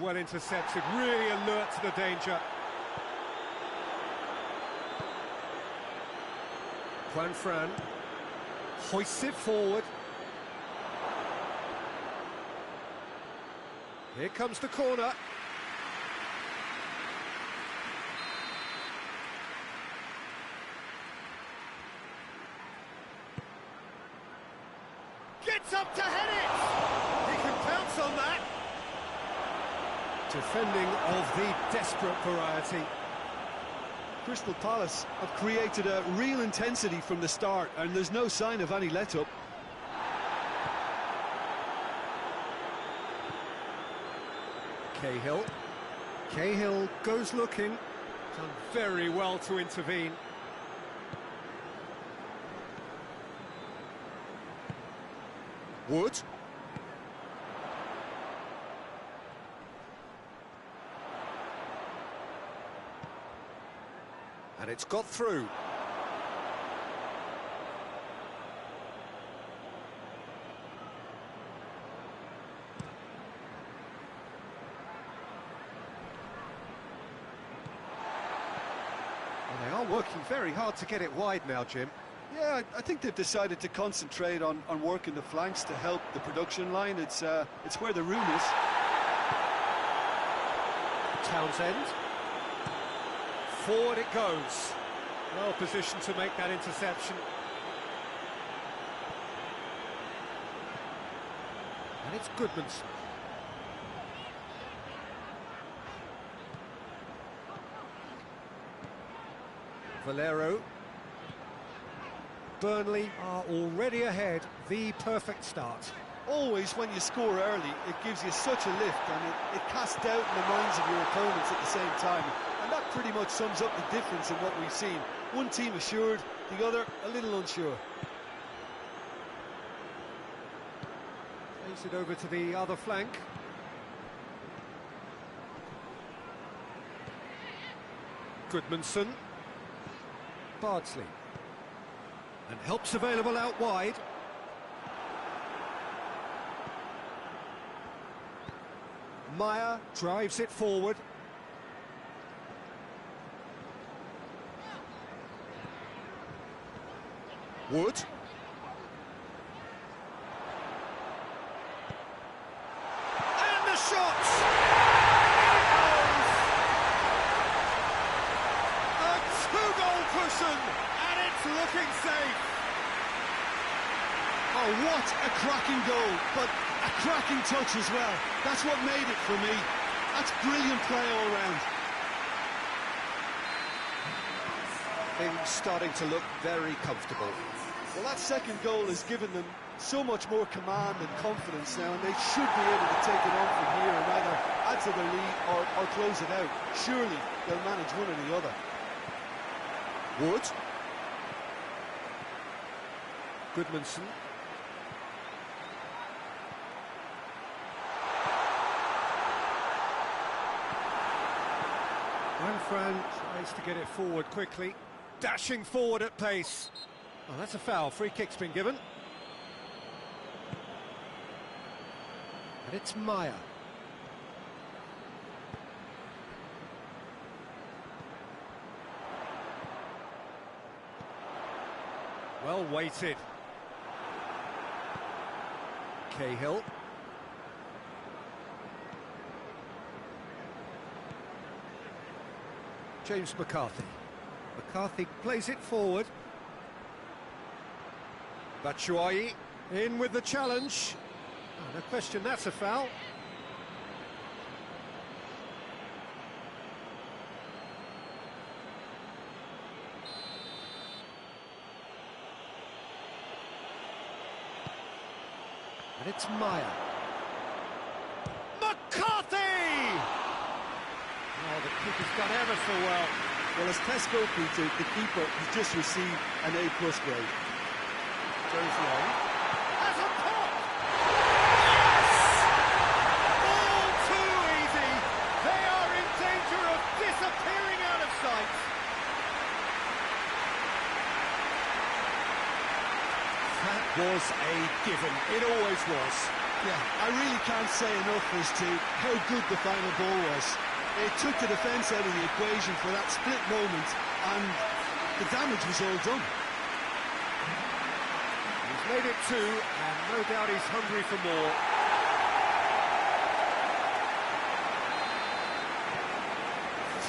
well intercepted, really alert to the danger. Fran hoists it forward. Here comes the corner. Gets up to head it! He can pounce on that. Defending of the desperate variety. Crystal Palace have created a real intensity from the start, and there's no sign of any let-up. Cahill goes looking. Done very well to intervene. Wood. And it's got through. Well, they are working very hard to get it wide now, Jim. Yeah, I think they've decided to concentrate on working the flanks to help the production line. It's where the room is. Townsend. Forward it goes. Well positioned to make that interception. And it's Goodmanson. Valero. Burnley are already ahead. The perfect start. Always when you score early, it gives you such a lift, and it casts doubt in the minds of your opponents at the same time. And that pretty much sums up the difference in what we've seen. One team assured, the other a little unsure. Plays it over to the other flank. Goodmanson. Bardsley. And help's available out wide. Meyer drives it forward. Wood. And the shot! It goes! A two-goal cushion, and it's looking safe. Oh, what a cracking goal, but a cracking touch as well. That's what made it for me. That's brilliant play all round. Things starting to look very comfortable. Well, that second goal has given them so much more command and confidence now, and they should be able to take it on from here and either add to their lead or close it out. Surely they'll manage one or the other. Wood. Goodmanson. Fran tries to get it forward quickly, dashing forward at pace. Oh, that's a foul. Free kick's been given. And it's Meyer. Well weighted. Cahill. James McCarthy. McCarthy plays it forward. Batshuayi in with the challenge. Oh, no question, that's a foul. And it's Meyer. McCarthy! Oh, the keeper's done ever so well. Well, as Pes goalkeeper, the keeper has just received an A+ grade. Goes long. Has a pop! Yes! All too easy. They are in danger of disappearing out of sight. That was a given. It always was. Yeah, I really can't say enough as to how good the final ball was. It took the defence out of the equation for that split moment, and the damage was all done. He's made it 2, and no doubt he's hungry for more.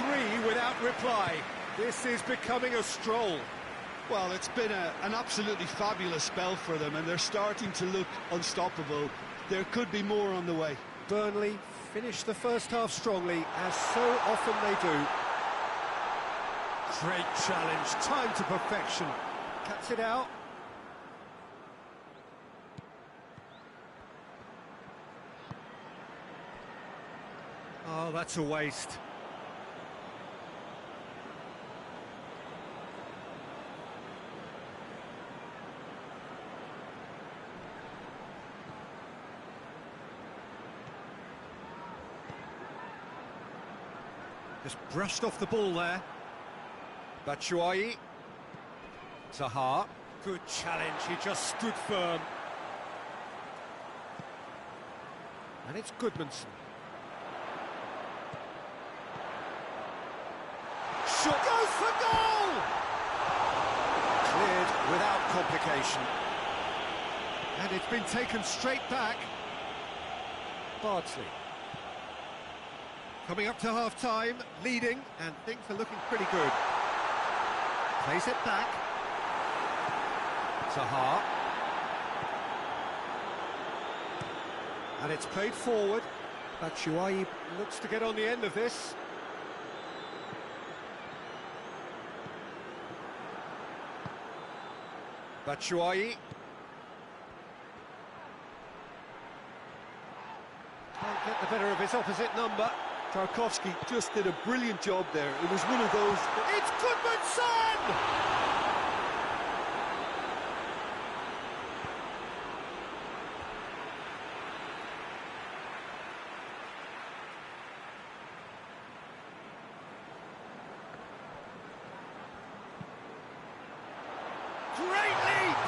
Three without reply. This is becoming a stroll. Well, it's been an absolutely fabulous spell for them, and they're starting to look unstoppable. There could be more on the way. Burnley finished the first half strongly, as so often they do. Great challenge, time to perfection. Cuts it out. Oh, that's a waste. Just brushed off the ball there. Batshuayi. Zaha. Good challenge, he just stood firm. And it's Goodmanson. Shot goes for goal! Cleared without complication. And it's been taken straight back. Bardsley. Coming up to half-time, leading, and things are looking pretty good. Plays it back. Zaha. And it's played forward. Batshuayi looks to get on the end of this. Batshuayi. Can't get the better of his opposite number. Tarkowski just did a brilliant job there. It was one of those... It's Goodmanson! Great leap!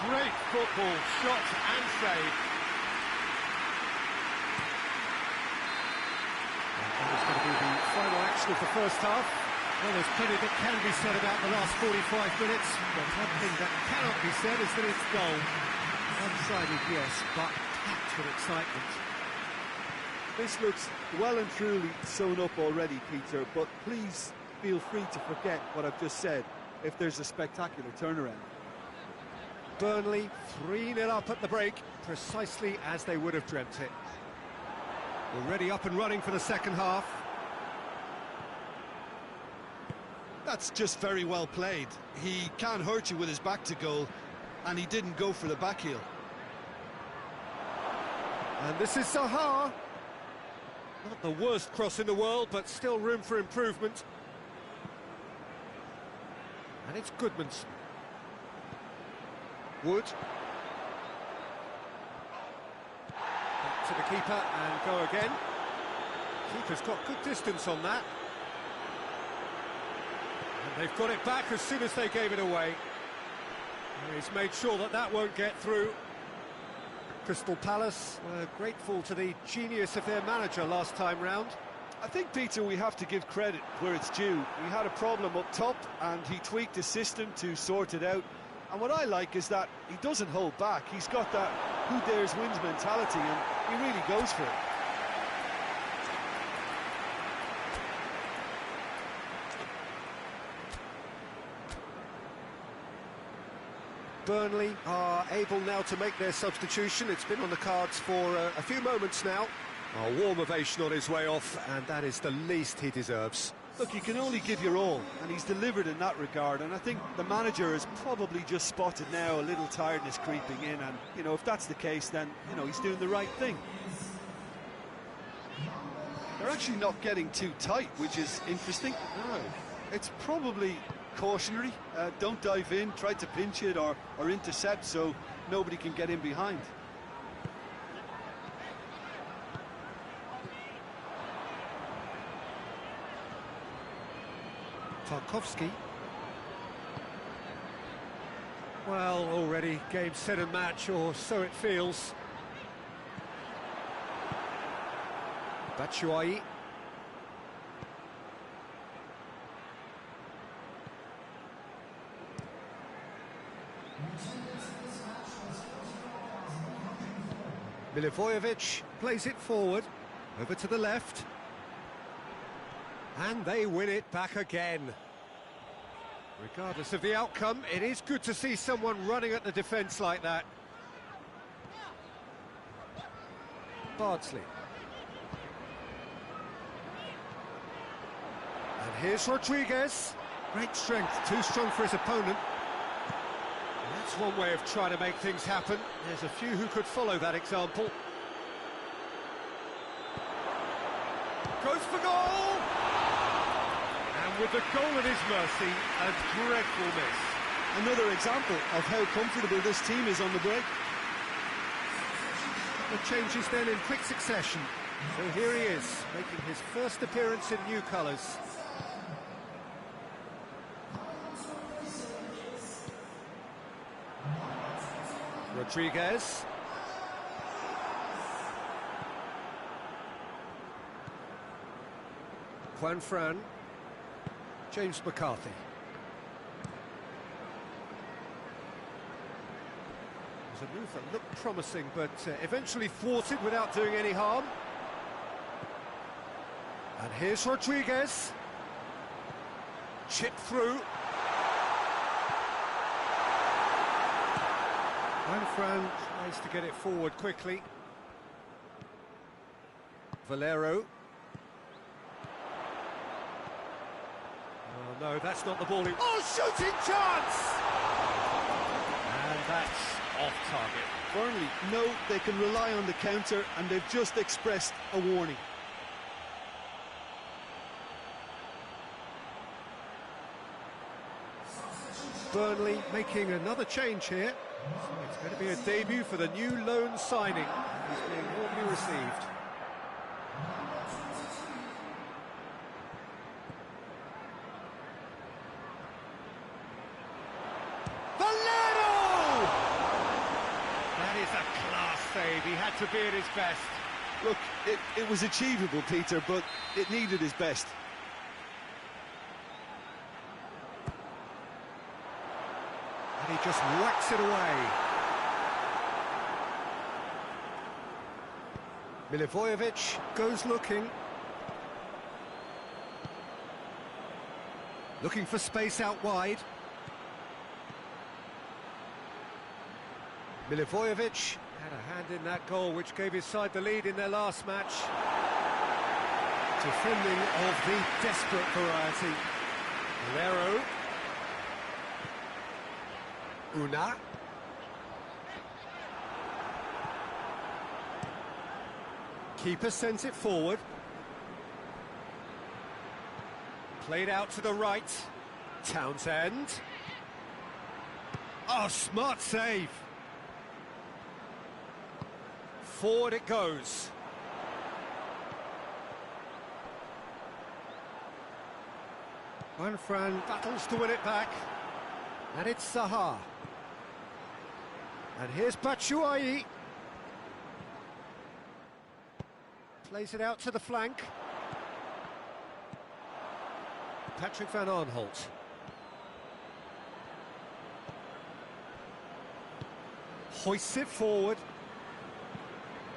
Great football, shot and save. It's going to be the final action of the first half. Well, there's plenty that can be said about the last 45 minutes, but one thing that cannot be said is that it's goal. One-sided, yes, but packed with excitement. This looks well and truly sewn up already, Peter, but please feel free to forget what I've just said if there's a spectacular turnaround. Burnley 3-0 up at the break, precisely as they would have dreamt it. Already up and running for the second half. That's just very well played. He can't hurt you with his back to goal, and he didn't go for the back heel. And this is Zaha. Not the worst cross in the world, but still room for improvement. And it's Goodmanson. Wood. Back to the keeper and go again. Keeper's got good distance on that. And they've got it back as soon as they gave it away. And he's made sure that that won't get through. Crystal Palace were grateful to the genius of their manager last time round. I think, Peter, we have to give credit where it's due. We had a problem up top, and he tweaked his system to sort it out. And what I like is that he doesn't hold back. He's got that who dares wins mentality, and he really goes for it. Burnley are able now to make their substitution. It's been on the cards for a few moments now. A warm ovation on his way off, and that is the least he deserves. Look, you can only give your all, and he's delivered in that regard, and I think the manager has probably just spotted now a little tiredness creeping in, and, you know, if that's the case, then, you know, he's doing the right thing. They're actually not getting too tight, which is interesting. No. It's probably cautionary. Don't dive in, try to pinch it or intercept so nobody can get in behind. Tarkowski. Well, already game, set and match, or so it feels. Batshuayi. Milivojevic plays it forward, over to the left. And they win it back again. Regardless of the outcome, it is good to see someone running at the defence like that. Bardsley. And here's Rodriguez. Great strength, too strong for his opponent. That's one way of trying to make things happen. There's a few who could follow that example. Goes for goal! And with the goal at his mercy, a dreadful miss. Another example of how comfortable this team is on the break. The changes then in quick succession. So here he is, making his first appearance in new colours. Rodriguez. Juan Fran. James McCarthy. It was a move that looked promising, but eventually thwarted without doing any harm. And here's Rodriguez. Chip through. Juan Fran tries to get it forward quickly. Valero. Oh no, that's not the ball. Oh, shooting chance! And that's off target. Burnley know they can rely on the counter, and they've just expressed a warning. Burnley making another change here. So it's going to be a debut for the new loan signing. He's being warmly received. Valero! That is a class save. He had to be at his best. Look, it was achievable, Peter, but it needed his best. And he just whacks it away. Milivojevic goes looking. Looking for space out wide. Milivojevic had a hand in that goal which gave his side the lead in their last match. Defending of the desperate variety. Valero. Una. Keeper sends it forward. Played out to the right. Townsend. Oh, smart save. Forward it goes. Juan Fran battles to win it back. And it's Zaha. And here's Batshuayi. Plays it out to the flank. Patrick van Aanholt. Hoists it forward.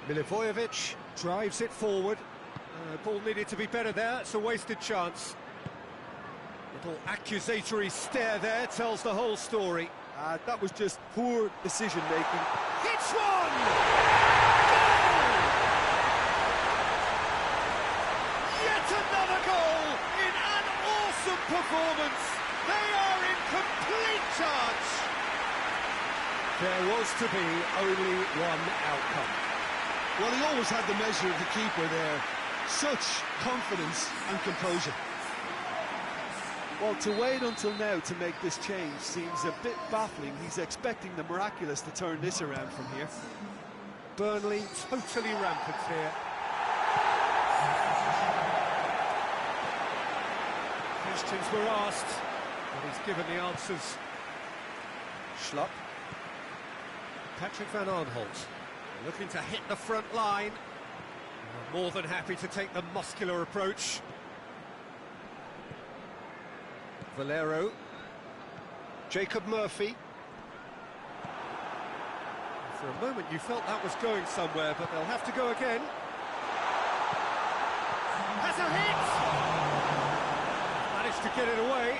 Milivojevic drives it forward. Ball needed to be better there, it's a wasted chance. Little accusatory stare there tells the whole story. That was just poor decision-making. Hits one! Goal! Yet another goal in an awesome performance. They are in complete charge. There was to be only one outcome. Well, he always had the measure of the keeper there. Such confidence and composure. Well, to wait until now to make this change seems a bit baffling. He's expecting the miraculous to turn this around from here. Burnley totally rampant here. Questions were asked, but he's given the answers. Schlupp. Patrick van Aanholt looking to hit the front line. More than happy to take the muscular approach. Valero. Jacob Murphy. For a moment you felt that was going somewhere, but they'll have to go again. Has a hit! Managed to get it away.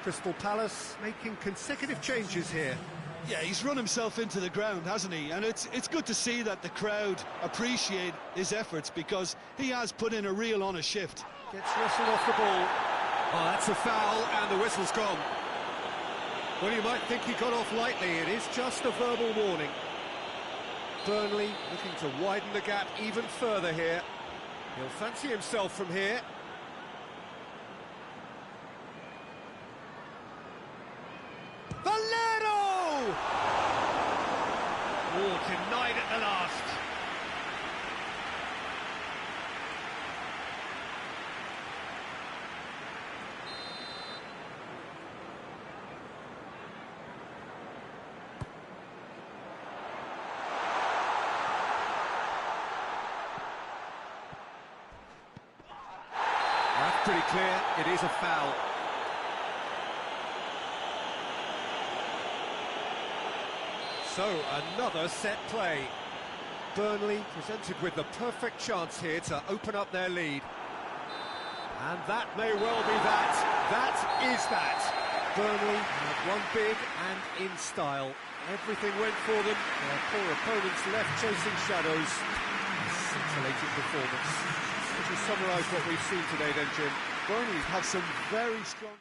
Crystal Palace making consecutive changes here. Yeah, he's run himself into the ground, hasn't he? And it's good to see that the crowd appreciate his efforts, because he has put in a real honest shift. Gets wrestled off the ball. Oh, that's a foul, and the whistle's gone. Well, you might think he got off lightly. It is just a verbal warning. Burnley looking to widen the gap even further here. He'll fancy himself from here. Valero! Oh, denied at the last. That's pretty clear. It is a foul. So, another set play. Burnley presented with the perfect chance here to open up their lead. And that may well be that. That is that. Burnley had won big and in style. Everything went for them. Their poor opponents left chasing shadows. Scintillating performance. Could you summarise what we've seen today then, Jim? Burnley have some very strong...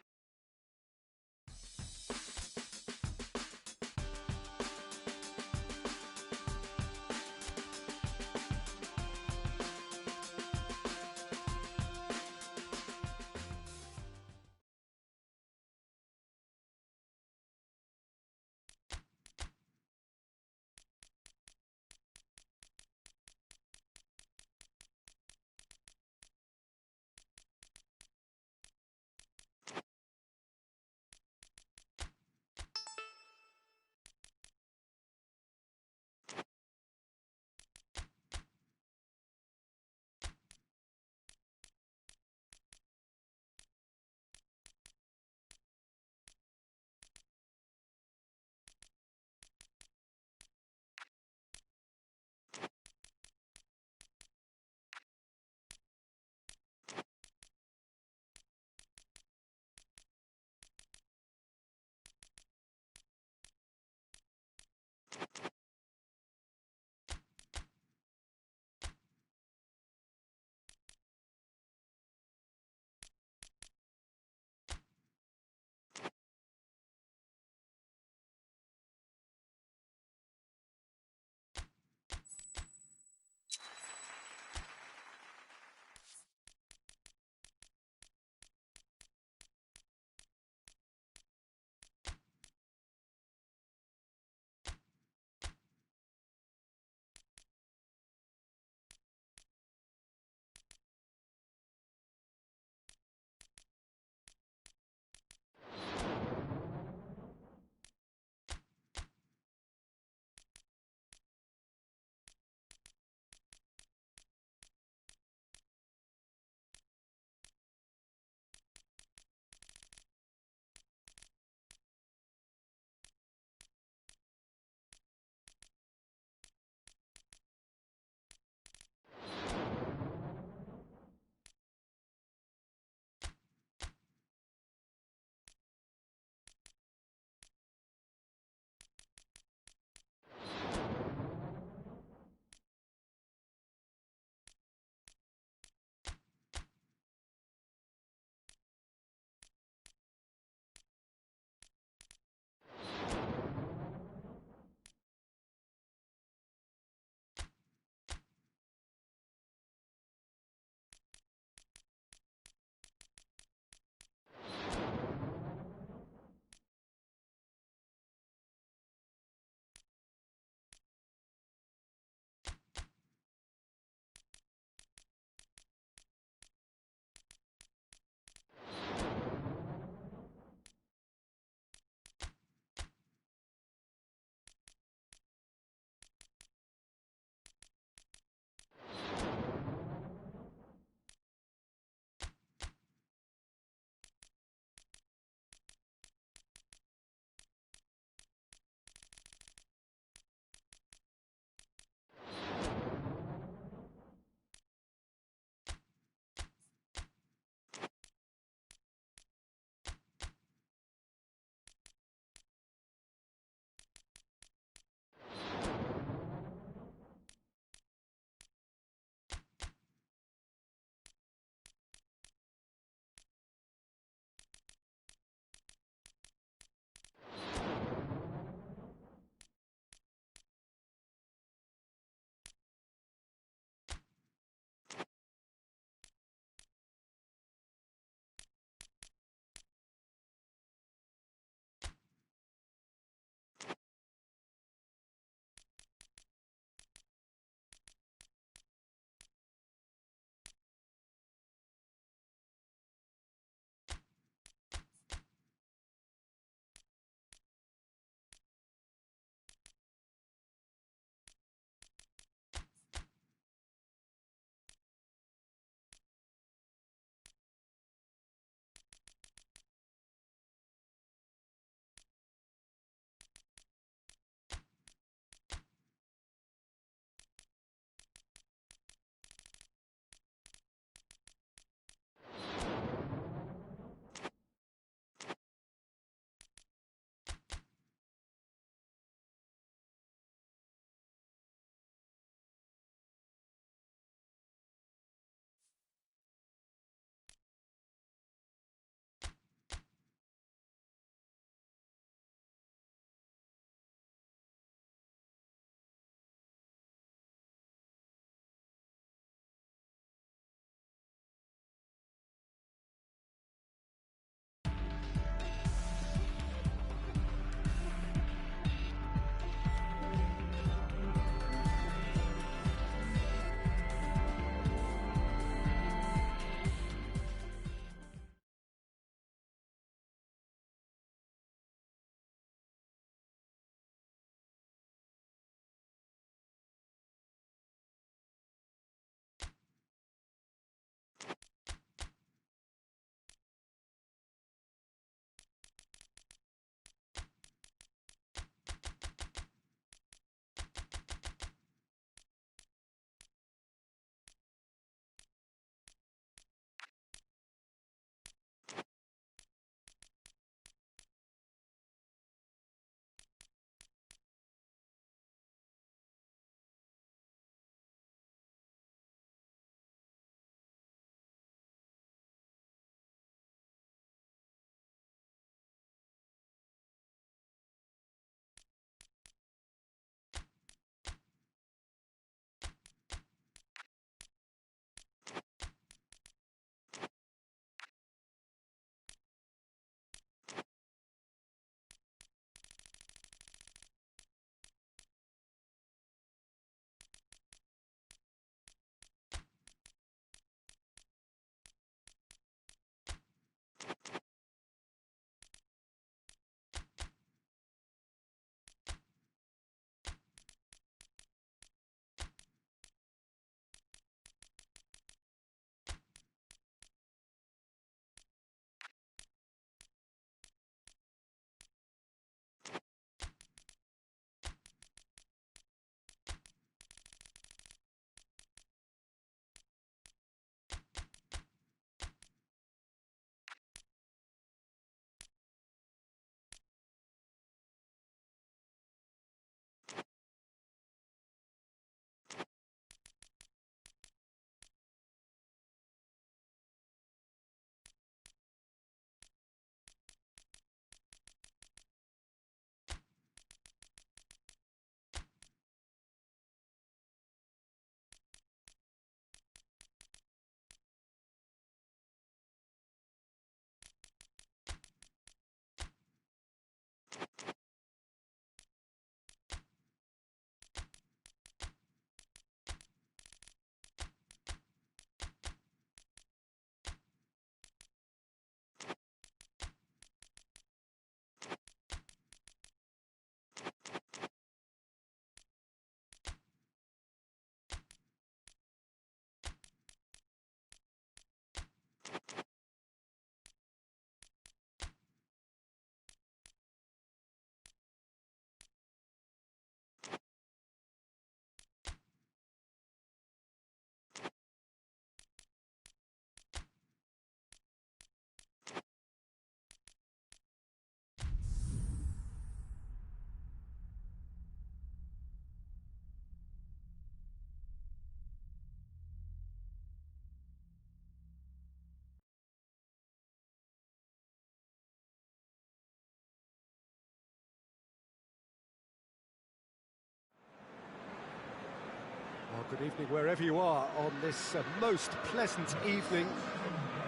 Good evening wherever you are on this most pleasant evening.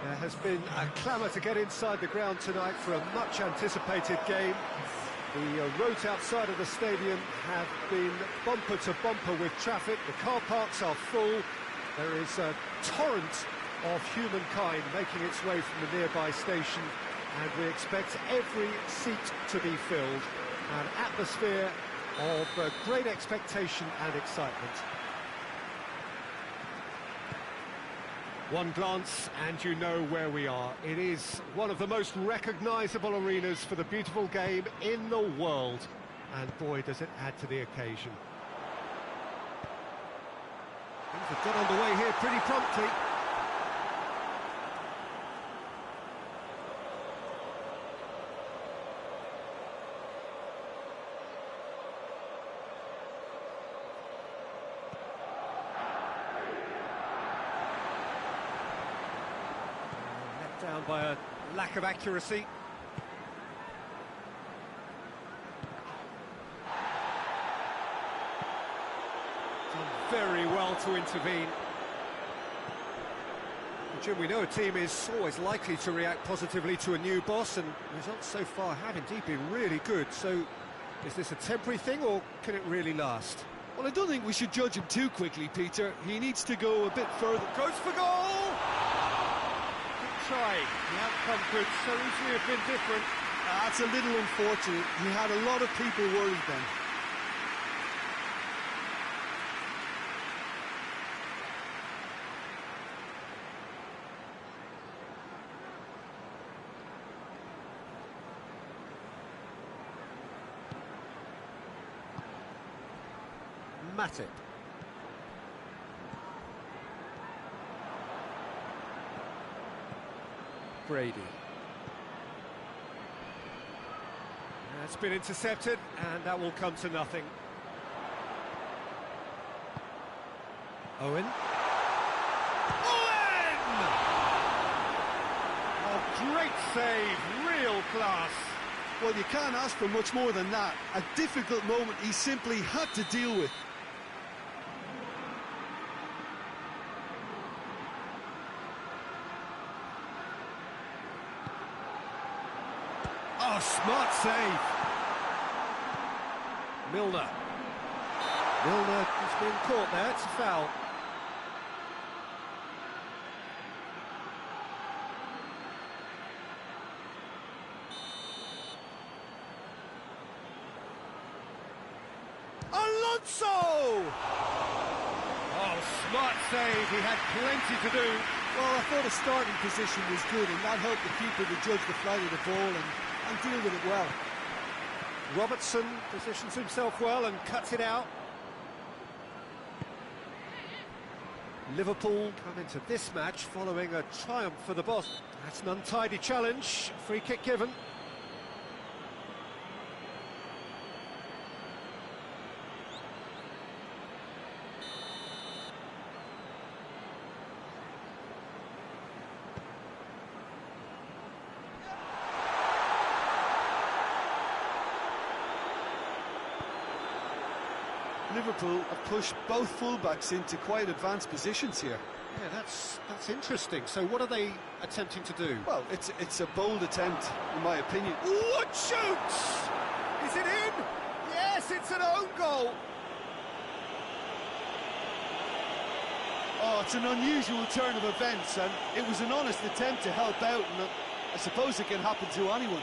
There has been a clamour to get inside the ground tonight for a much-anticipated game. The roads outside of the stadium have been bumper to bumper with traffic. The car parks are full. There is a torrent of humankind making its way from the nearby station, and we expect every seat to be filled. An atmosphere of great expectation and excitement. One glance and you know where we are. It is one of the most recognisable arenas for the beautiful game in the world. And boy, does it add to the occasion. Things have got underway here pretty promptly. Down by a lack of accuracy. Done very well to intervene. Well, Jim, we know a team is always likely to react positively to a new boss, and results so far have indeed been really good. So, is this a temporary thing, or can it really last? Well, I don't think we should judge him too quickly, Peter. He needs to go a bit further. Goes for goal! Trying. The outcome could so easily have been different. That's a little unfortunate. He had a lot of people worried then. Matip. Brady. That's been intercepted, and that will come to nothing. Owen. Owen! A great save, real class. Well, you can't ask for much more than that. A difficult moment he simply had to deal with. Oh, smart save. Milner. Milner has been caught there, it's a foul. Alonso! Oh, smart save, he had plenty to do. Well, I thought the starting position was good, and that helped the keeper to judge the flight of the ball and deal with it well. Robertson positions himself well and cuts it out. Liverpool come into this match following a triumph for the boss. That's an untidy challenge, free kick given. Liverpool have pushed both fullbacks into quite advanced positions here. Yeah, that's interesting. So what are they attempting to do? Well, it's a bold attempt, in my opinion. What shoots? Is it in? Yes, it's an own goal. Oh, it's an unusual turn of events, and it was an honest attempt to help out, and I suppose it can happen to anyone.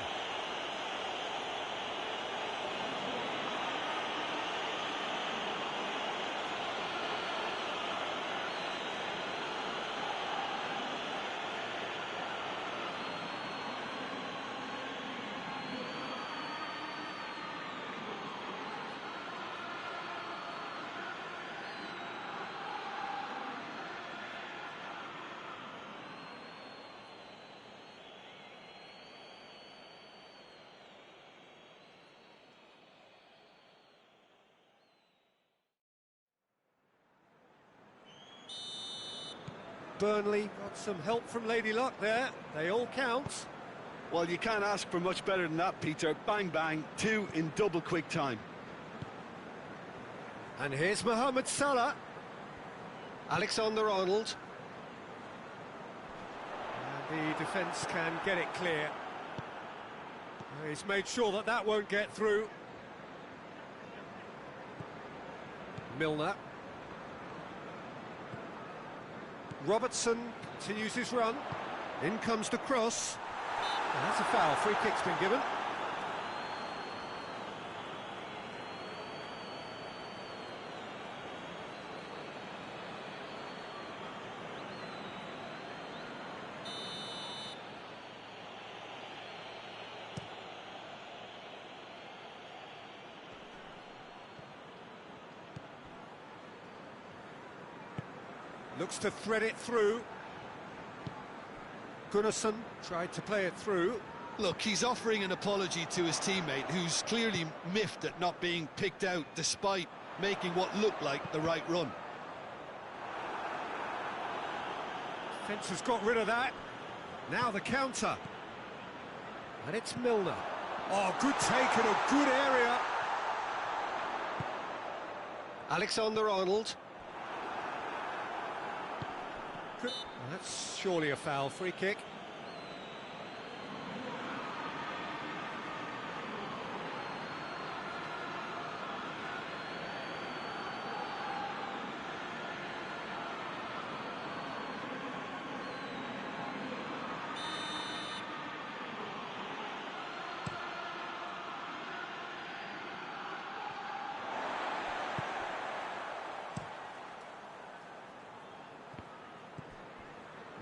Burnley got some help from Lady Luck there. They all count. Well, you can't ask for much better than that, Peter. Bang, bang, two in double quick time. And here's Mohamed Salah. Alexander-Arnold. And the defence can get it clear. He's made sure that that won't get through. Milner. Robertson continues his run. In comes the cross. And that's a foul. Free kick's been given. Looks to thread it through. Gunnarsson tried to play it through. Look, he's offering an apology to his teammate, who's clearly miffed at not being picked out despite making what looked like the right run. Defence has got rid of that. Now the counter. And it's Milner. Oh, good take in a good area. Alexander-Arnold. That's surely a foul. Free kick.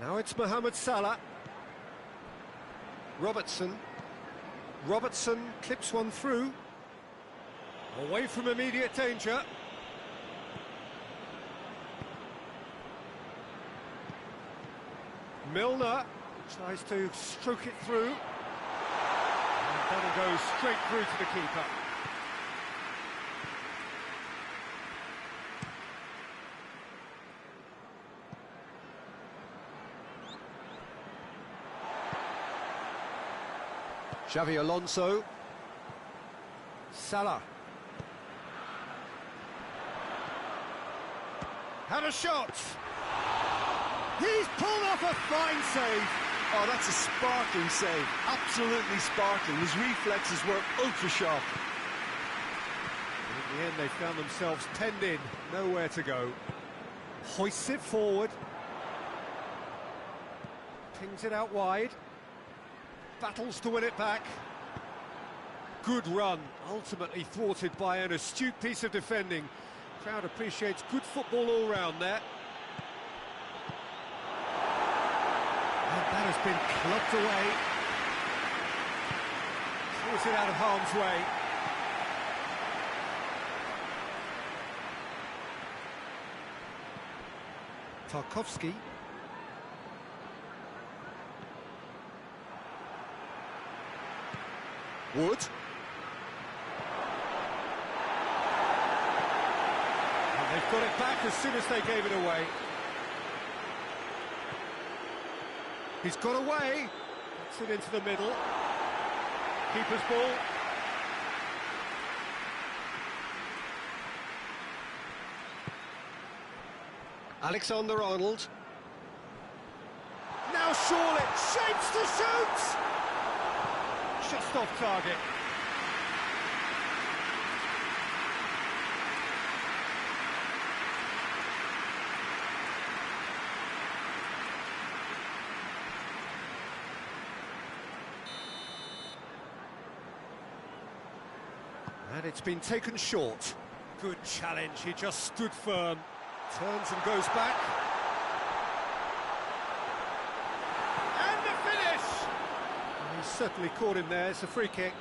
Now it's Mohamed Salah. Robertson. Robertson clips one through. Away from immediate danger. Milner tries to stroke it through. And that'll go straight through to the keeper. Xavi Alonso. Salah. Had a shot. He's pulled off a fine save. Oh, that's a sparkling save. Absolutely sparkling. His reflexes were ultra sharp. In the end, they found themselves penned in. Nowhere to go. Hoists it forward. Pings it out wide. Battles to win it back. Good run, ultimately thwarted by an astute piece of defending. Crowd appreciates good football all round there. And that has been clubbed away. Clears it out of harm's way. Tarkowski. Wood. And they've got it back as soon as they gave it away. He's got away. Gets it into the middle. Keeper's ball. Alexander-Arnold. Now surely shapes to shoot. Just off target. And it's been taken short. Good challenge, he just stood firm. Turns and goes back. And the finish! He's certainly caught him there, it's a free kick.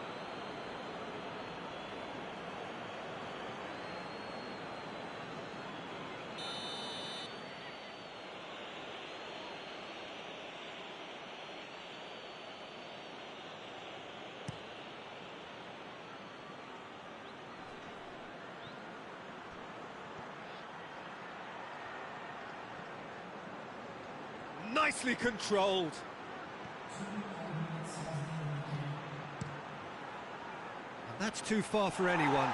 Nicely controlled. And that's too far for anyone.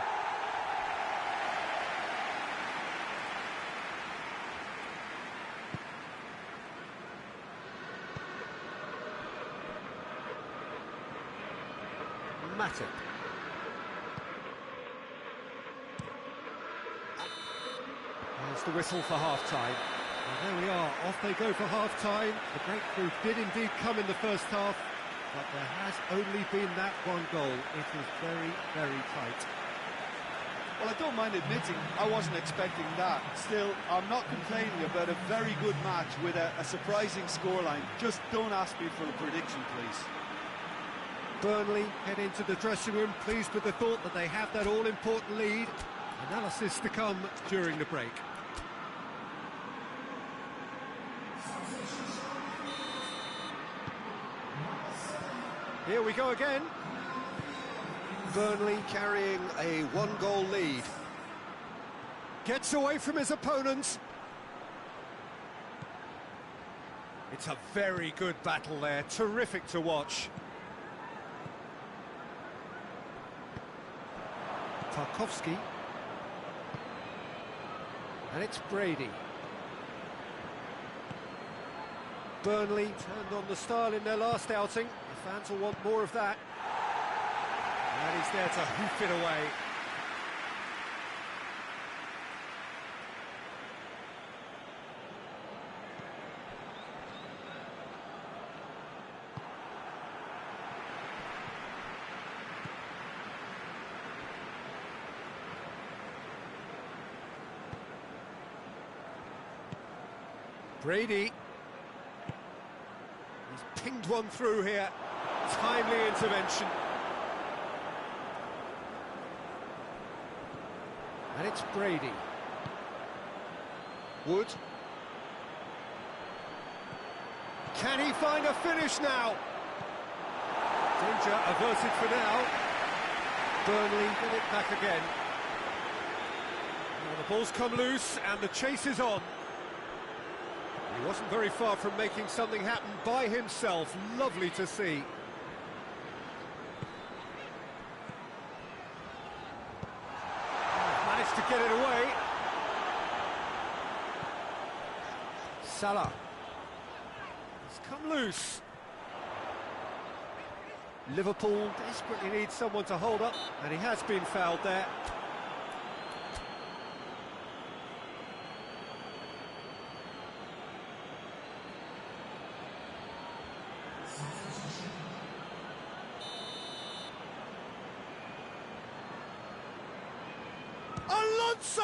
it. There's the whistle for half-time. And there we are, off they go for half-time. The breakthrough did indeed come in the first half, but there has only been that one goal. It is very, very tight. Well, I don't mind admitting I wasn't expecting that. Still, I'm not complaining about a very good match with a surprising scoreline. Just don't ask me for a prediction, please. Burnley head into the dressing room, pleased with the thought that they have that all-important lead. Analysis to come during the break. Here we go again. Burnley carrying a one-goal lead. Gets away from his opponents. It's a very good battle there, terrific to watch. Tarkowski. And it's Brady. Burnley turned on the style in their last outing. The fans will want more of that. And he's there to hoof it away. Brady. He's pinged one through here. Timely intervention. And it's Brady. Wood. Can he find a finish now? Danger averted for now. Burnley get it back again. Now the ball's come loose and the chase is on. He wasn't very far from making something happen by himself. Lovely to see. Managed to get it away. Salah. It's come loose. Liverpool desperately needs someone to hold up, and he has been fouled there. Alonso!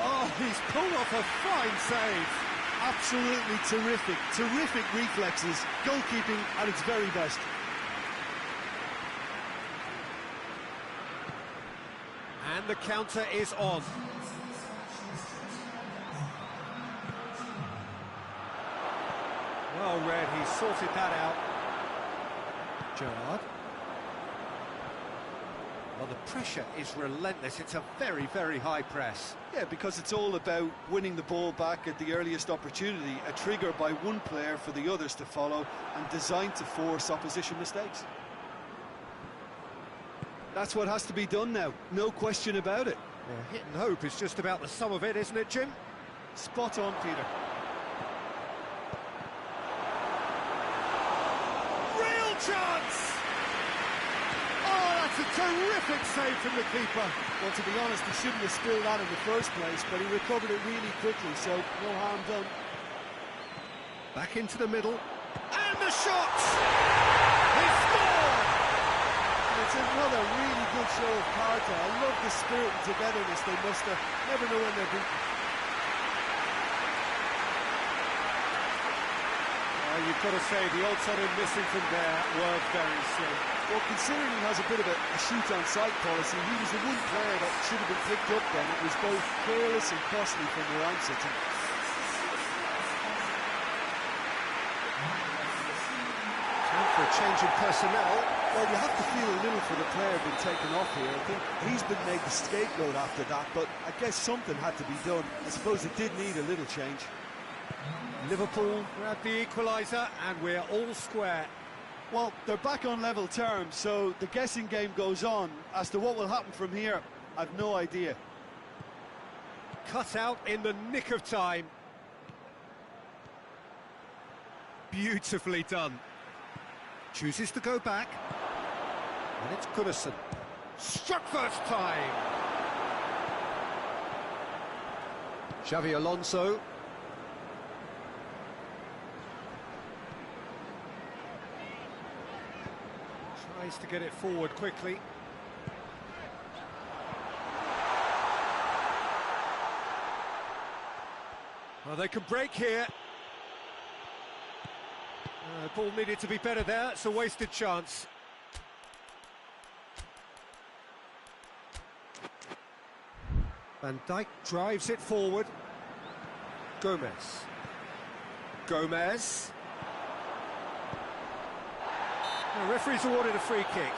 Oh, he's pulled off a fine save. Absolutely terrific, terrific reflexes, goalkeeping at its very best. And the counter is on. Well read, he sorted that out. Gerrard. Well, the pressure is relentless. It's a very, very high press. Yeah, because it's all about winning the ball back at the earliest opportunity, a trigger by one player for the others to follow and designed to force opposition mistakes. That's what has to be done now, no question about it. Well, hit and hope is just about the sum of it, isn't it, Jim? Spot on, Peter. Real chance! Oh, that's a terrific save from the keeper. Well, to be honest, he shouldn't have spilled that in the first place, but he recovered it really quickly, so no harm done. Back into the middle. And the shot! He scored! It's another really good show of character. I love the spirit and togetherness they muster. Never know when they're beaten. You've got to say, the odds on him missing from there were very slim. Well, considering he has a bit of a shoot-on-sight policy, he was the one player that should have been picked up then. It was both careless and costly from where I'm sitting. Time for a change in personnel. Well, you have to feel a little for the player being taken off here. I think he's been made the scapegoat after that, but I guess something had to be done. I suppose it did need a little change. Liverpool grab the equaliser, and we're all square. Well, they're back on level terms, so the guessing game goes on. As to what will happen from here, I've no idea. Cut out in the nick of time. Beautifully done. Chooses to go back. And it's Goodison. Struck first time. Xavi Alonso. Tries to get it forward quickly. Well, they can break here. The ball needed to be better there. It's a wasted chance. Van Dijk drives it forward. Gomez. Gomez. The referee's awarded a free kick.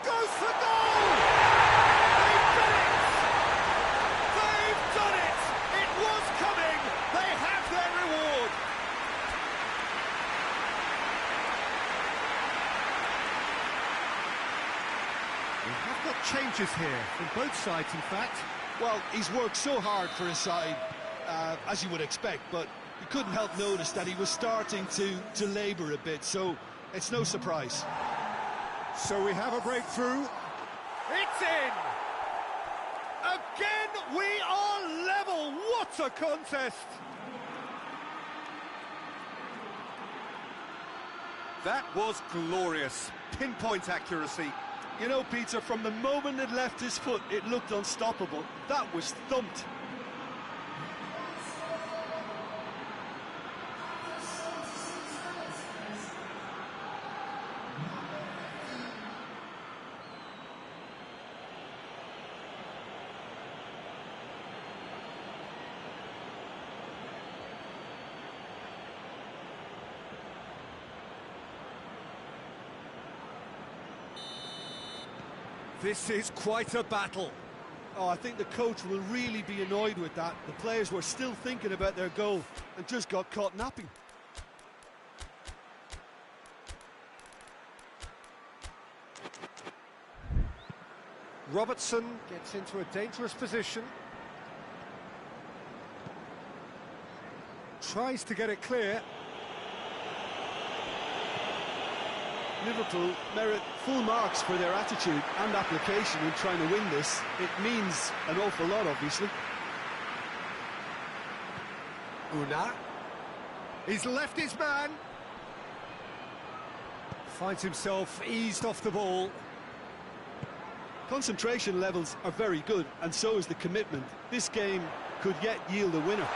Goes for goal! They've done it! They've done it! It was coming! They have their reward! We have got changes here, from both sides in fact. Well, he's worked so hard for his side, as you would expect, but you couldn't help notice that he was starting to labour a bit, so it's no surprise. So we have a breakthrough. It's in! Again, we are level! What a contest! That was glorious. Pinpoint accuracy. You know, Peter, from the moment it left his foot, it looked unstoppable. That was thumped. This is quite a battle. Oh, I think the coach will really be annoyed with that. The players were still thinking about their goal and just got caught napping. Robertson gets into a dangerous position. Tries to get it clear. Liverpool merit full marks for their attitude and application in trying to win this. It means an awful lot, obviously. Una. He's left his man. Finds himself eased off the ball. Concentration levels are very good, and so is the commitment. This game could yet yield a winner.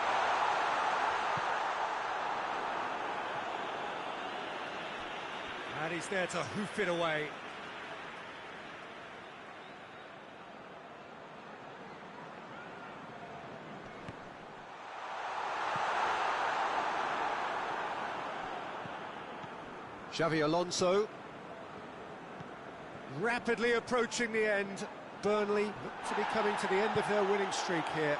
And he's there to hoof it away. Xavi Alonso. Rapidly approaching the end. Burnley look to be coming to the end of their winning streak here.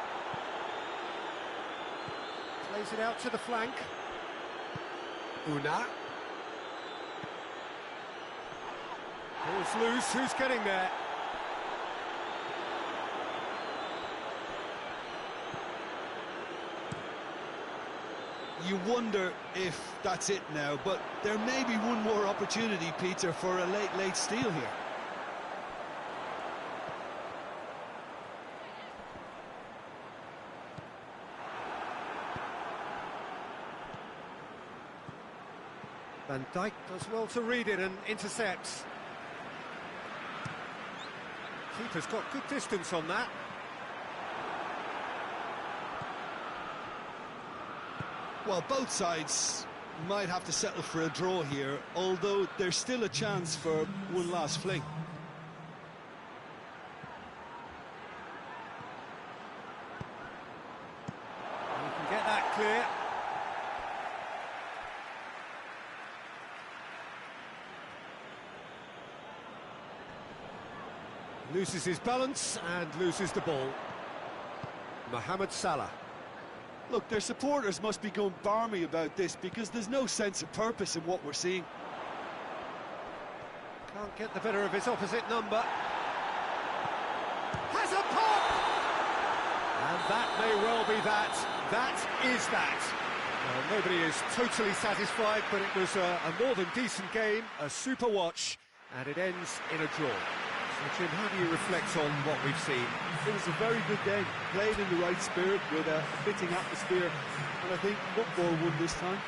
Plays it out to the flank. Una. Ball's loose, who's getting there? You wonder if that's it now, but there may be one more opportunity, Peter, for a late steal here. Van Dijk does well to read it and intercepts. Keeper's got good distance on that. Well, both sides might have to settle for a draw here, although there's still a chance for one last fling. You can get that clear. Loses his balance and loses the ball. Mohamed Salah. Look, their supporters must be going barmy about this because there's no sense of purpose in what we're seeing. Can't get the better of his opposite number. Has a pop! And that may well be that. That is that. Well, nobody is totally satisfied, but it was a more than decent game, a super watch, and it ends in a draw. So, Jim, how do you reflect on what we've seen? It was a very good game, played in the right spirit with a fitting atmosphere, and I think football won this time.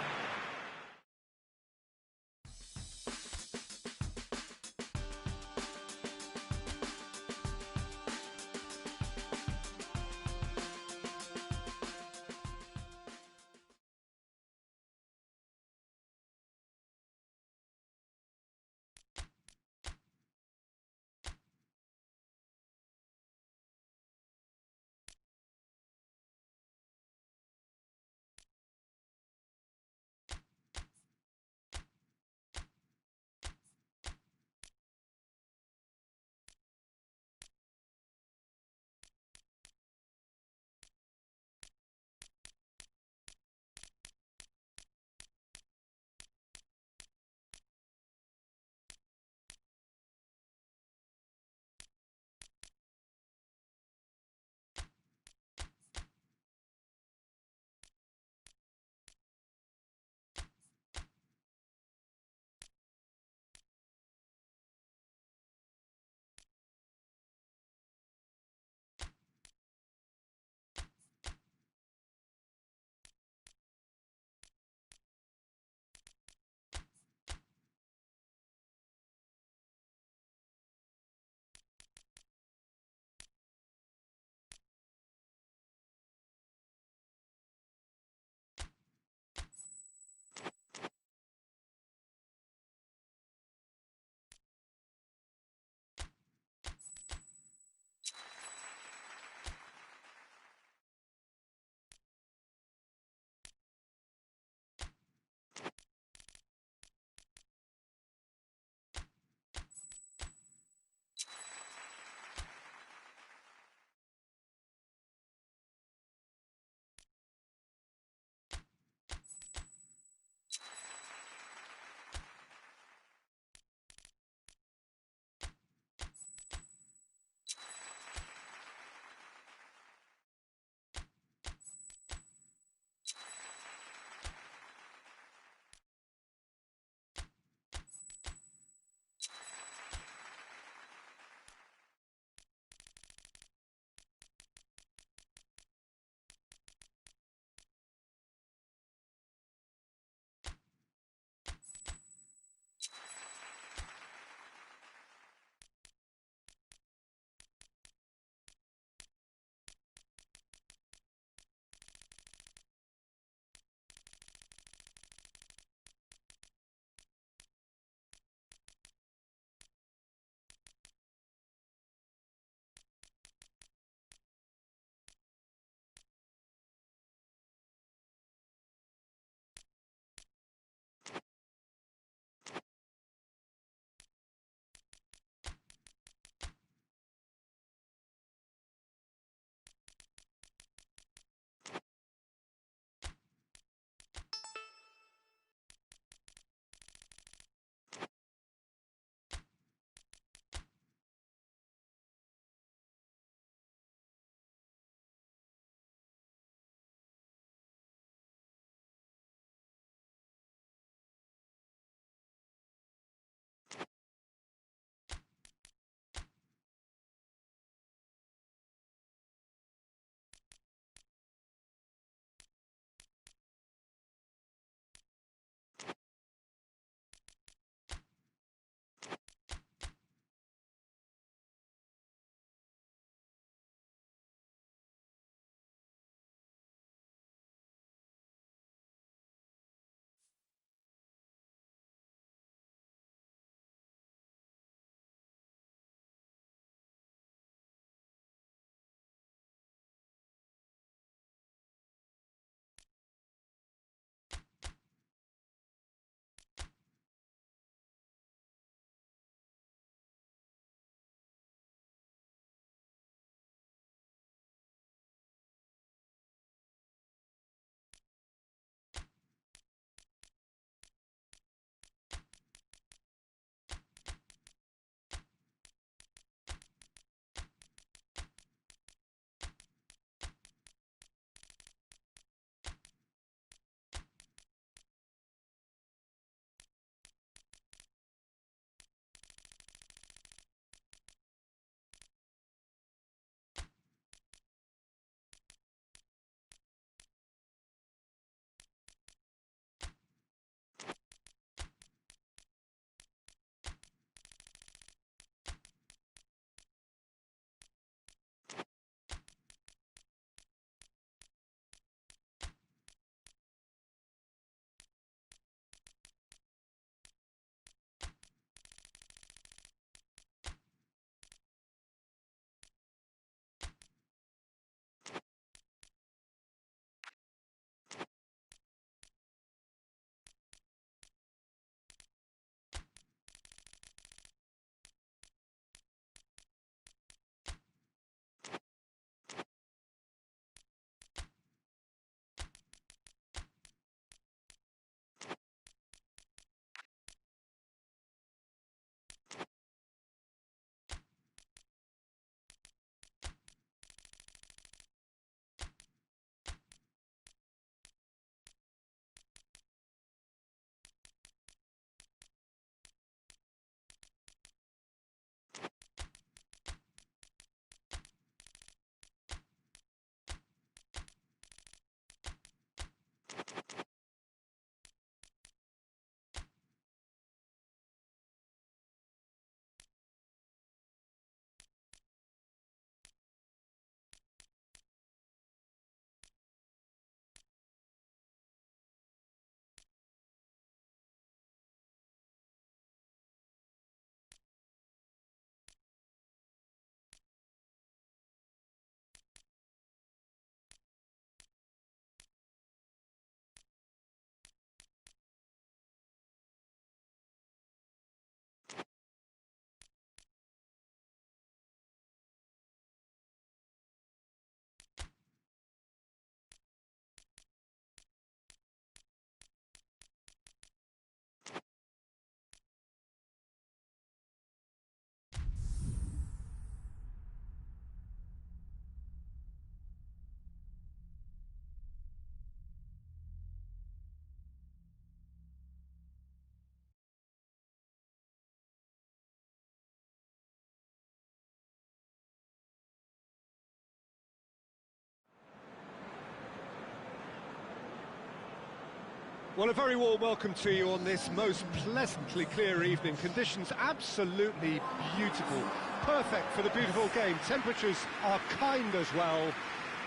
Well, a very warm welcome to you on this most pleasantly clear evening. Conditions absolutely beautiful. Perfect for the beautiful game. Temperatures are kind as well.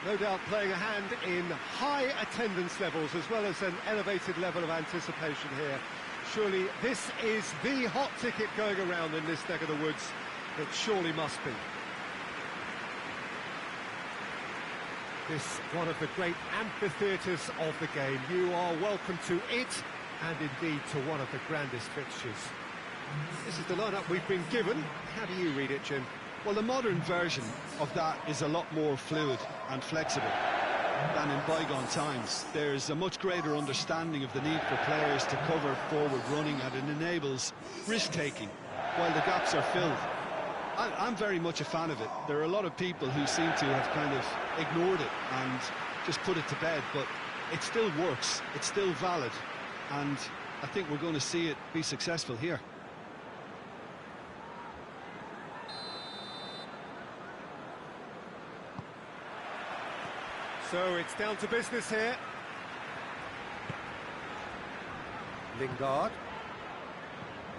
No doubt playing a hand in high attendance levels as well as an elevated level of anticipation here. Surely this is the hot ticket going around in this neck of the woods. It surely must be. This one of the great amphitheatres of the game. You are welcome to it, and indeed to one of the grandest fixtures. This is the lineup we've been given. How do you read it, Jim? Well, the modern version of that is a lot more fluid and flexible than in bygone times. There's a much greater understanding of the need for players to cover forward running, and it enables risk-taking while the gaps are filled. I'm very much a fan of it. There are a lot of people who seem to have kind of ignored it and just put it to bed, but it still works, it's still valid, and I think we're going to see it be successful here. So it's down to business here. Lingard.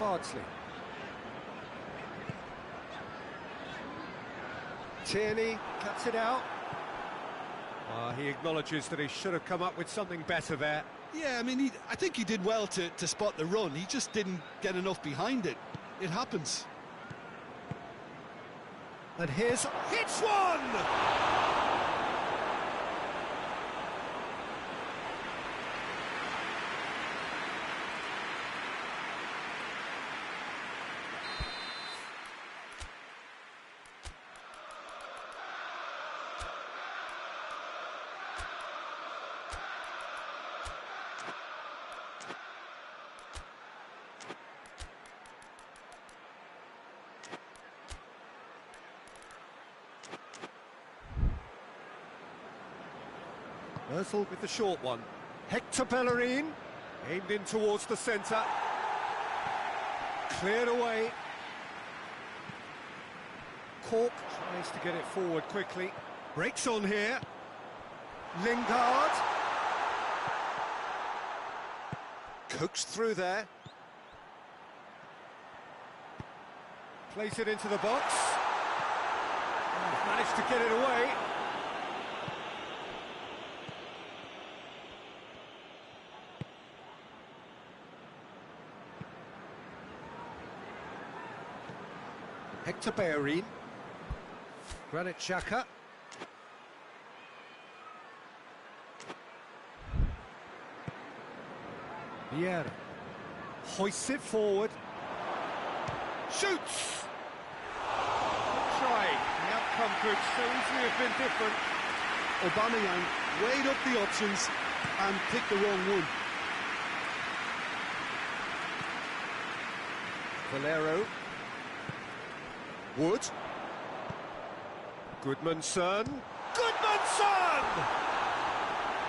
Bardsley. Tierney cuts it out. He acknowledges that he should have come up with something better there. Yeah, I mean, I think he did well to spot the run. He just didn't get enough behind it. It happens. And here's... hits one! Ozil with the short one. Hector Bellerin, aimed in towards the centre. Cleared away. Cork tries to get it forward quickly. Breaks on here. Lingard. Coaxed through there. Plays it into the box. Managed to get it away. Hector Bellerin. Granit Xhaka. Vieira. Hoists it forward. Shoots! Try. The outcome could so easily have been different. Aubameyang weighed up the options and picked the wrong one. Valero. Wood. Goodmanson. Goodmanson!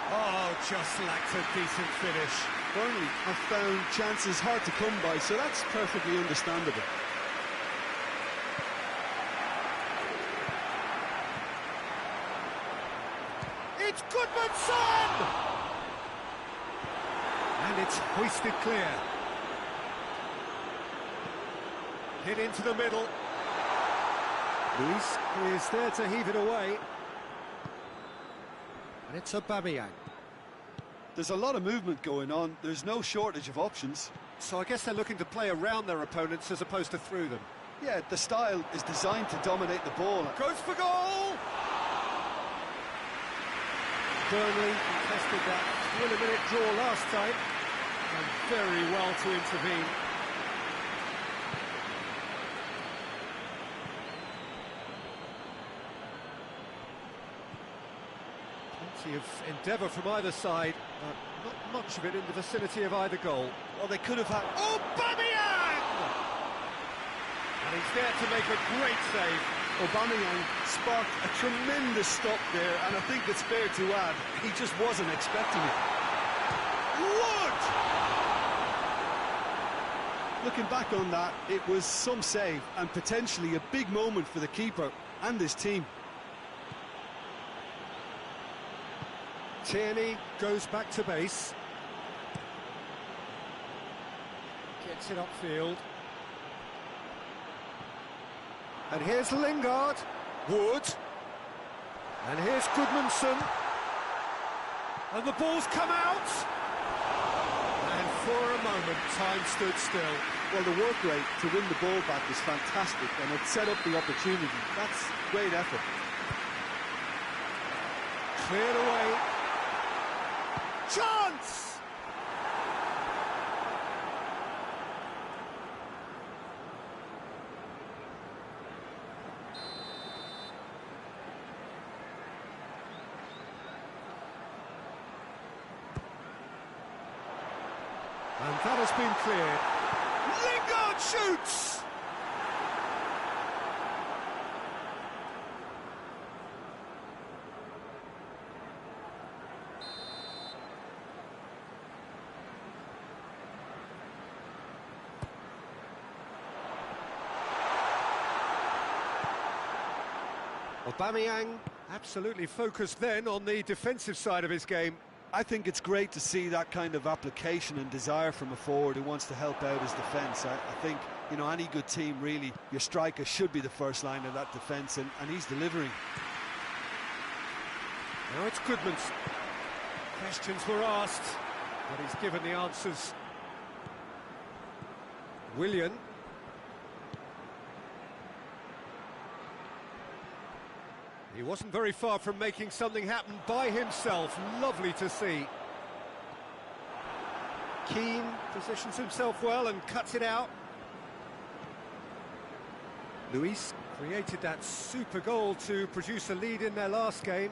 Oh, just lacked a decent finish. Burnley have found chances hard to come by, so that's perfectly understandable. It's Goodmanson! And it's hoisted clear. Hit into the middle. Luis is there to heave it away. And it's Aubameyang. There's a lot of movement going on. There's no shortage of options. So I guess they're looking to play around their opponents as opposed to through them. Yeah, the style is designed to dominate the ball. Goes for goal! Burnley contested that three-minute draw last time. And very well to intervene. Plenty of endeavour from either side, but not much of it in the vicinity of either goal. Well, they could have had... Aubameyang! And he's there to make a great save. Aubameyang sparked a tremendous stop there, and I think it's fair to add, he just wasn't expecting it. Wood! Looking back on that, it was some save, and potentially a big moment for the keeper and his team. Tierney goes back to base. Gets it upfield. And here's Lingard. Wood. And here's Goodmanson. And the ball's come out. And for a moment, time stood still. Well, the work rate to win the ball back is fantastic, and it set up the opportunity. That's great effort. Cleared away. Chance! And that has been cleared. Lingard shoots! Aubameyang absolutely focused then on the defensive side of his game. I think it's great to see that kind of application and desire from a forward who wants to help out his defence. I think, you know, any good team, really, your striker should be the first line of that defence, and he's delivering. Now it's Goodmanson. Questions were asked, but he's given the answers. Willian. He wasn't very far from making something happen by himself. Lovely to see. Keane positions himself well and cuts it out. Luis created that super goal to produce a lead in their last game.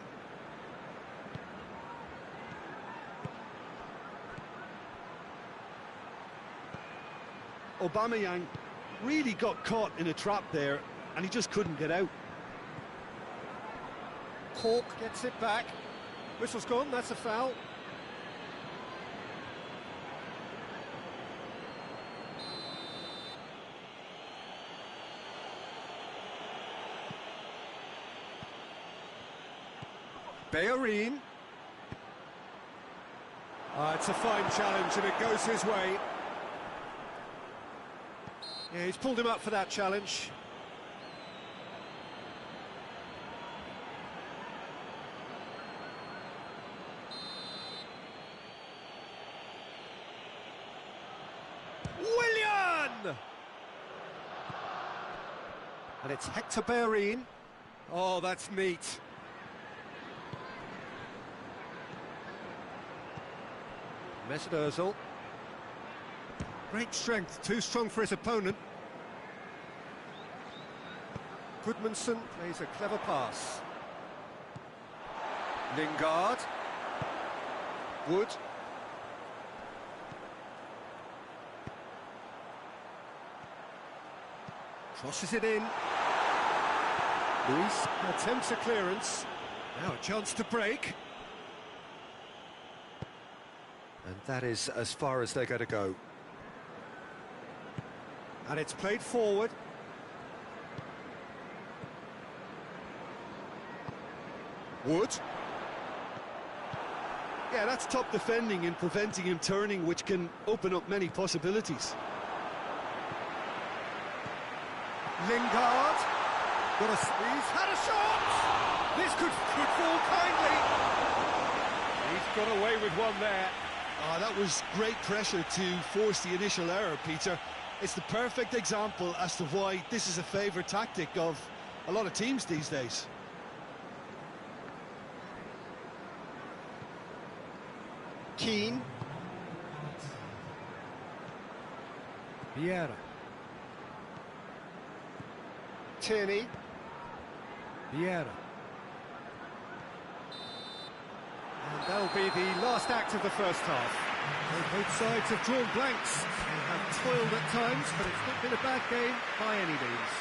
Aubameyang really got caught in a trap there, and he just couldn't get out. Cork gets it back. Whistle's gone, that's a foul. Bellerin. It's a fine challenge and it goes his way. Yeah, he's pulled him up for that challenge. Willian! And it's Hector Bellerin. Oh, that's neat. Mesut Ozil. Great strength, too strong for his opponent. Goodmanson plays a clever pass. Lingard. Wood. Crosses it in. Luis attempts a clearance. Now a chance to break. And that is as far as they're going to go. And it's played forward. Wood. Yeah, that's top defending and preventing him turning, which can open up many possibilities. Lingard. He's had a shot! This could fall kindly. He's got away with one there. Oh, that was great pressure to force the initial error, Peter. It's the perfect example as to why this is a favourite tactic of a lot of teams these days. Keane. Vieira. Tierney. Vieira. And that'll be the last act of the first half. Well, both sides have drawn blanks. They have toiled at times, but it's not been a bad game by any means.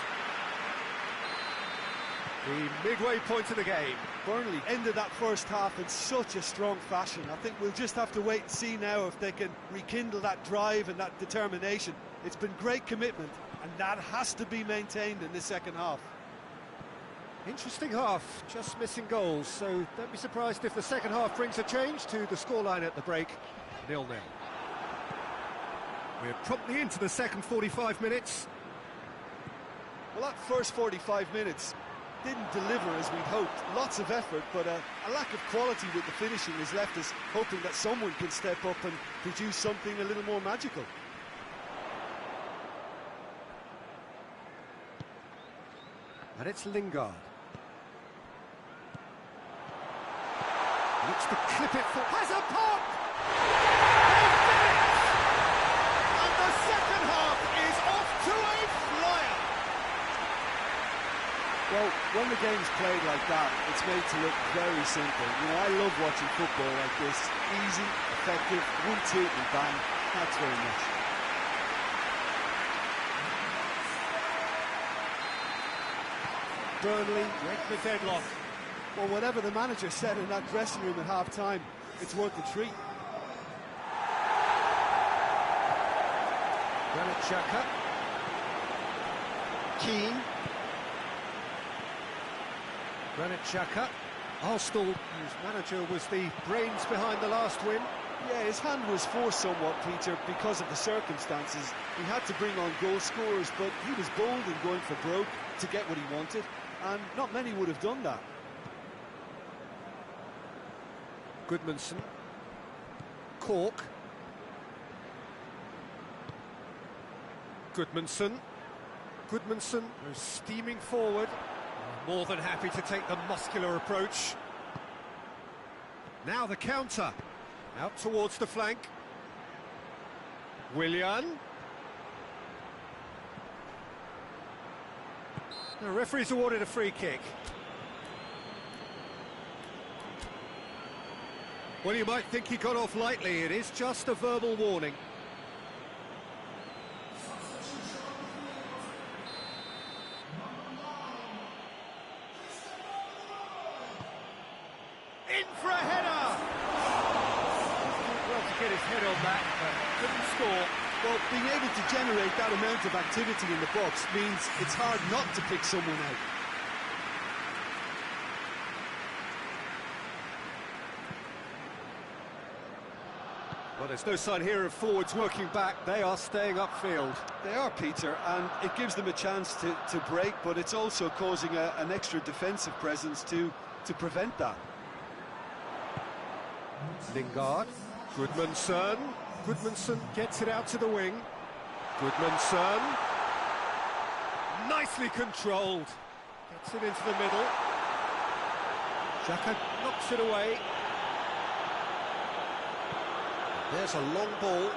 The midway point of the game. Burnley ended that first half in such a strong fashion. I think we'll just have to wait and see now if they can rekindle that drive and that determination. It's been great commitment, and that has to be maintained in the second half. Interesting half, just missing goals, so don't be surprised if the second half brings a change to the scoreline at the break, 0-0. We're promptly into the second 45 minutes. Well, that first 45 minutes didn't deliver as we'd hoped. Lots of effort, but a lack of quality with the finishing has left us hoping that someone can step up and produce something a little more magical. And it's Lingard. Looks to clip it for... Has a pop! They've done it! And the second half is off to a flyer! Well, when the game's played like that, it's made to look very simple. You know, I love watching football like this. Easy, effective, 1-2 and bang. That's very much. Burnley break the deadlock. Well, whatever the manager said in that dressing room at half-time, it's worth the treat. Granit Xhaka. Keane. Granit Xhaka. Arsenal, whose manager was the brains behind the last win. Yeah, his hand was forced somewhat, Peter, because of the circumstances. He had to bring on goal scorers, but he was bold in going for broke to get what he wanted, and not many would have done that. Goodmanson. Cork. Goodmanson. Goodmanson is steaming forward. More than happy to take the muscular approach. Now the counter. Out towards the flank. Willian. The referee's awarded a free kick. Well, you might think he got off lightly. It is just a verbal warning. In for a header! Well, to get his head on that, but couldn't score. Well, being able to generate that amount of activity in the box means it's hard not to pick someone out. Well, there's no sign here of forwards working back. They are staying upfield. They are, Peter, and it gives them a chance to break, but it's also causing an extra defensive presence to prevent that. Lingard. Goodmanson. Goodmanson gets it out to the wing. Goodmanson. Nicely controlled. Gets it into the middle. Xhaka knocks it away. There's a long ball.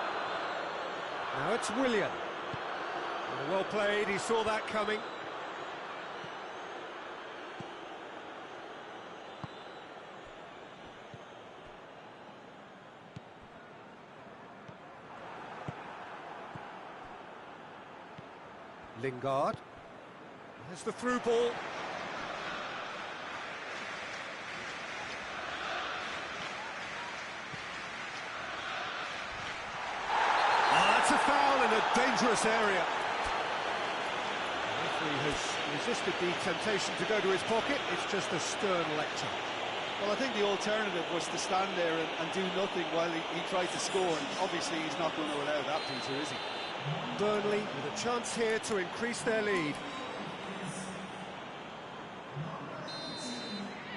Now it's Willian. Well played, he saw that coming. Lingard. There's the through ball. That's a foul in a dangerous area. The referee has resisted the temptation to go to his pocket. It's just a stern lecture. Well, I think the alternative was to stand there and do nothing while he tried to score, and obviously he's not going to allow that, Peter, is he? Burnley with a chance here to increase their lead.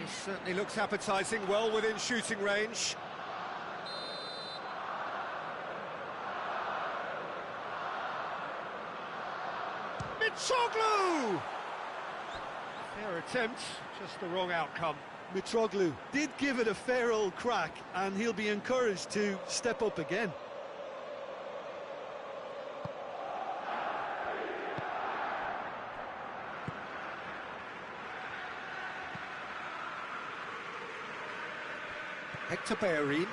This certainly looks appetising, well within shooting range. Mitroglou! Fair attempt, just the wrong outcome. Mitroglou did give it a fair old crack, and he'll be encouraged to step up again. Hector Bellerin.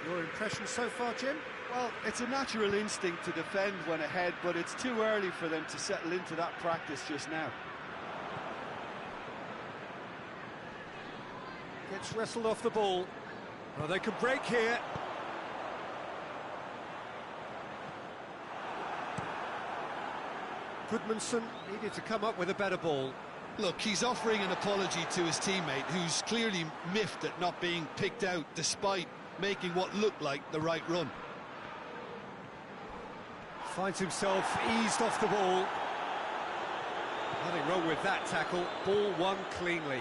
Your impression so far, Jim? Well, it's a natural instinct to defend when ahead, but it's too early for them to settle into that practice just now. Gets wrestled off the ball. Oh, they could break here. Goodmanson needed to come up with a better ball. Look, he's offering an apology to his teammate, who's clearly miffed at not being picked out despite making what looked like the right run. Finds himself eased off the ball. Nothing wrong with that tackle. Ball won cleanly.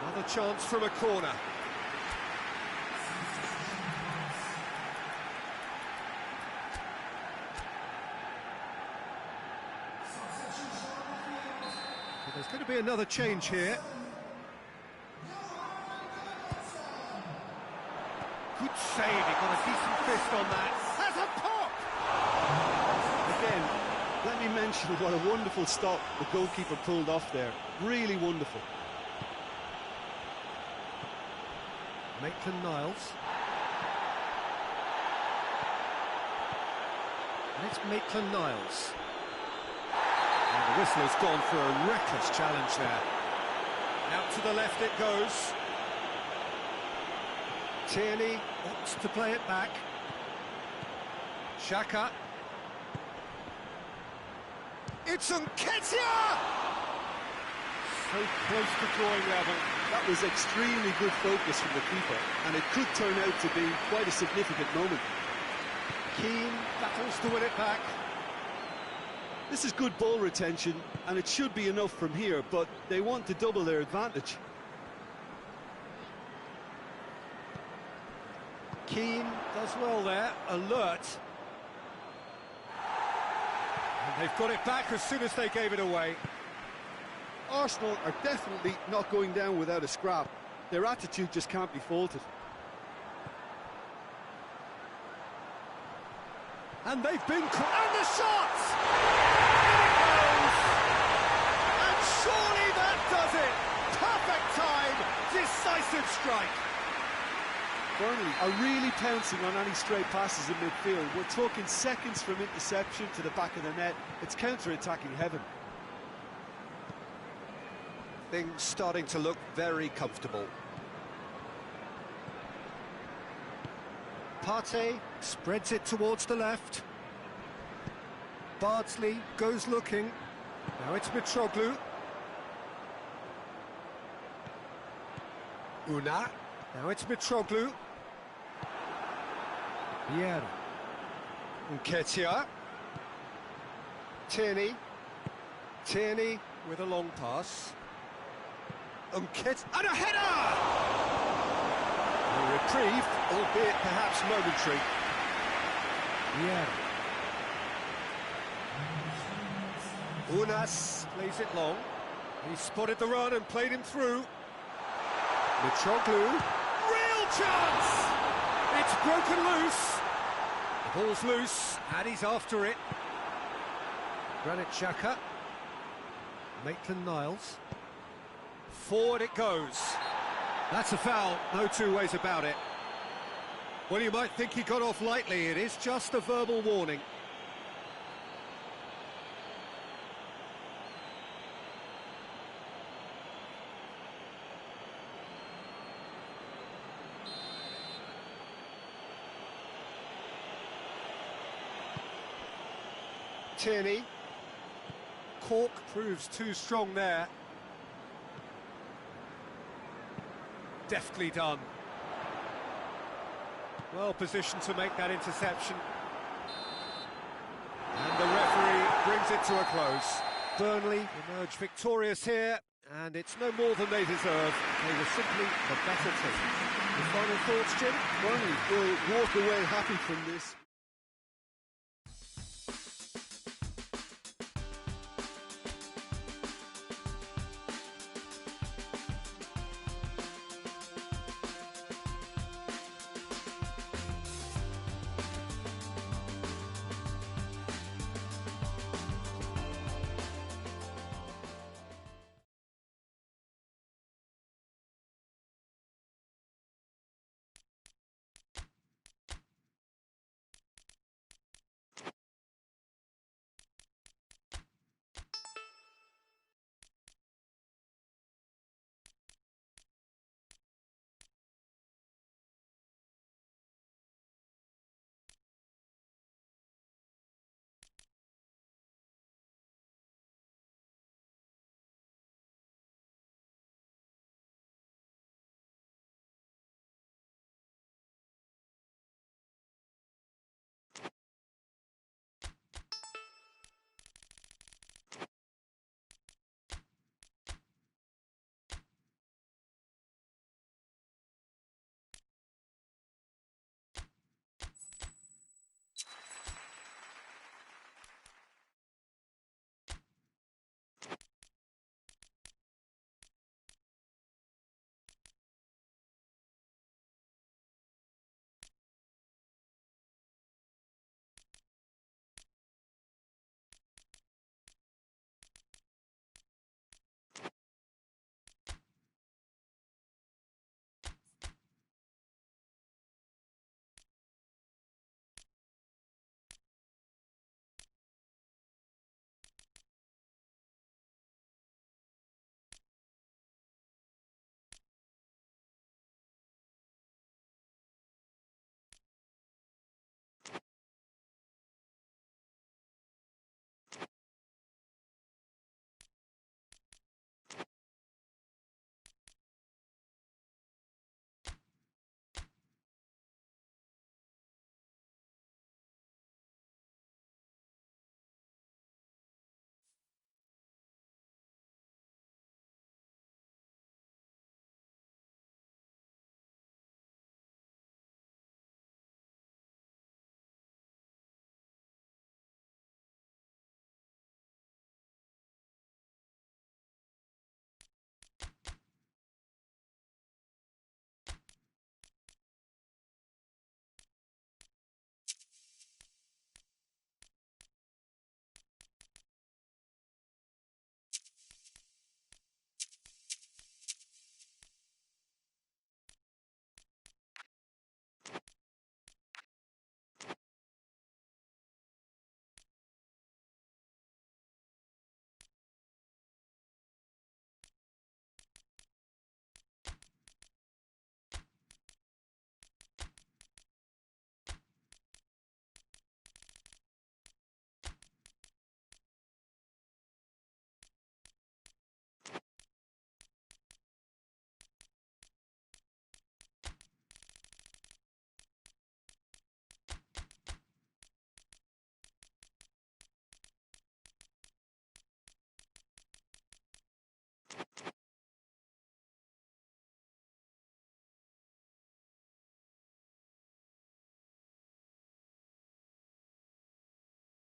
Another chance from a corner. Well, there's going to be another change here. Good save, he got a decent fist on that. Has a pop! Again, let me mention what a wonderful stop the goalkeeper pulled off there. Really wonderful. Maitland-Niles. And it's Maitland-Niles. And the whistle has gone for a reckless challenge there. Out to the left it goes. Tierney wants to play it back. Xhaka. It's Nketiah! So close to drawing level. That was extremely good focus from the keeper, and it could turn out to be quite a significant moment. Keane battles to win it back. This is good ball retention, and it should be enough from here, but they want to double their advantage. Keane does well there, alert. And they've got it back as soon as they gave it away. Arsenal are definitely not going down without a scrap. Their attitude just can't be faulted. And they've been... And the shot! In it goes! And surely that does it! Perfect time! Decisive strike! Burnley are really pouncing on any stray passes in midfield. We're talking seconds from interception to the back of the net. It's counter-attacking heaven. Things starting to look very comfortable. Partey spreads it towards the left. Bardsley goes looking. Now it's Mitroglou. Una. Now it's Mitroglou. Vieira. Nketiah. Tierney. Tierney with a long pass. And a header! A reprieve, albeit perhaps momentary. Yeah. Unas plays it long. He spotted the run and played him through. Mitroglou. Real chance! It's broken loose. The ball's loose, and he's after it. Granit Xhaka. Maitland-Niles. Forward it goes. That's a foul, no two ways about it. Well, you might think he got off lightly. It is just a verbal warning. Tierney. Cork proves too strong there. Deftly done. Well positioned to make that interception. And the referee brings it to a close. Burnley emerge victorious here, and it's no more than they deserve. They were simply the better team. The final thoughts, Jim? Burnley will walk away happy from this.